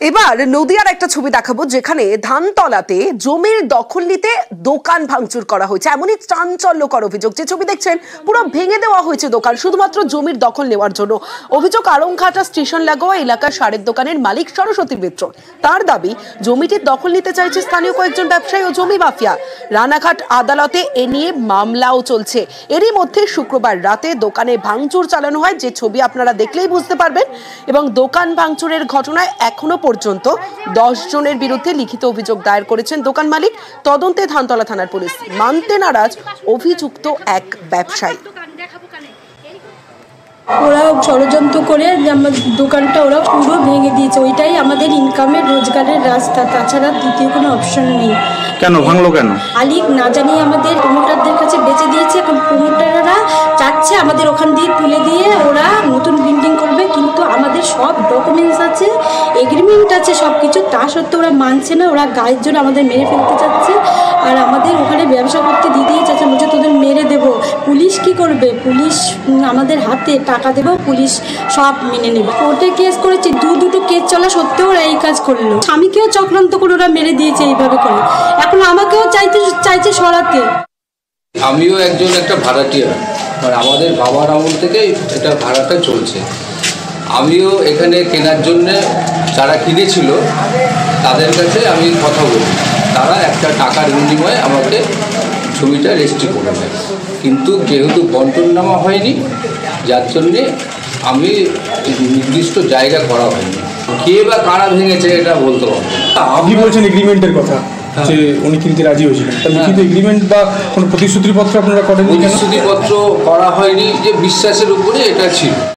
এবার নদিয়ার একটা ছবি দেখাবো যেখানে ধানতলাতে জমির দখল নিতে দোকান ভাঙচুর করা হয়েছে। এমনই চাঞ্চল্যকর অভিযোগ। যে ছবি দেখছেন পুরো ভেঙে দেওয়া হয়েছে দোকান শুধুমাত্র জমির দখল নেওয়ার জন্য। অভিযোগ আড়ংঘাটা স্টেশন লাগোয়া এলাকার সারের দোকানের মালিক সরস্বতী মিত্র। তার দাবি জমিটির দখল নিতে চাইছে স্থানীয় কয়েকজন ব্যবসায়ী ও জমি মাফিয়া। রানাঘাট আদালতে এ নিয়ে মামলাও চলছে। এরই মধ্যে শুক্রবার রাতে দোকানে ভাঙচুর চালানো হয়, যে ছবি আপনারা দেখলেই বুঝতে পারবেন। এবং দোকান ভাঙচুরের ঘটনায় এখনো পর্যন্ত 10 জনের বিরুদ্ধে লিখিত অভিযোগ দায়ের করেছেন দোকান মালিক। তদন্তে ধানতলা থানার পুলিশ। মানতে নারাজ অভিযুক্ত এক ব্যবসায়ী। ওরা ষড়যন্ত্র করে আমার দোকানটা ওরা পুরো ভেঙে দিয়েছে। ওইটাই আমাদের ইনকামের রোজগারের রাস্তা, তাছাড়া দ্বিতীয় কোনো অপশন নেই। কেন ভাঙলো? কেন মালিক না জানি আমাদের প্রমোটারদের কাছে বেচে দিয়েছে। এখন প্রমোটাররা চাচ্ছে আমাদের ওখান দিয়ে তুলে দিয়ে ওরা নতুন বিল্ডিং করবে, কিন্তু আমাদের সব ডকুমেন্টস আছে, এগ্রিমেন্ট আছে, সব কিছু। তা সত্ত্বেও ওরা মানছে না। ওরা গায়ের জন্য আমাদের মেরে ফেলতে চাচ্ছে, আর আমাদের ওখানে ব্যবসা করতে দিতেই চাচ্ছে। বলছে তোদের মেরে দেবো। পুলিশ কি করবে? পুলিশ আমাদের হাতে টাকা দেবো, পুলিশ সব মেনে নেবে। কোর্টে কেস করেছি, দুটো কেস চলা সত্ত্বেও ওরা এই কাজ করলো। স্বামীকেও চক্রান্ত করে ওরা মেরে দিয়েছে এইভাবে করে। এখন আমাকেও চাইছে সরাতে। আমিও একটা ভাড়াটিয়া, মানে আমাদের বাবার আমল থেকে এটা ভাড়াটা চলছে। আমিও এখানে কেনার জন্যে যারা কিনেছিল তাদের কাছে আমি কথা বলি, তারা একটা টাকার বিনিময়ে আমাকে জমিটা রেজিস্ট্রি করে দেয়। কিন্তু যেহেতু বন্টননামা হয়নি, যার জন্যে আমি নির্দিষ্ট জায়গা করা হয়নি। কে বা কারা ভেঙেছে এটা বলতে পারবো। আপনি বলছেন এগ্রিমেন্টের কথা, যে উনি কিনতে রাজি হয়েছিলেন, কিন্তু এগ্রিমেন্ট বা কোনো প্রতিশ্রুতিপত্র আপনারা করেন? প্রতিশ্রুতিপত্র করা হয়নি, যে বিশ্বাসের উপরে এটা ছিল।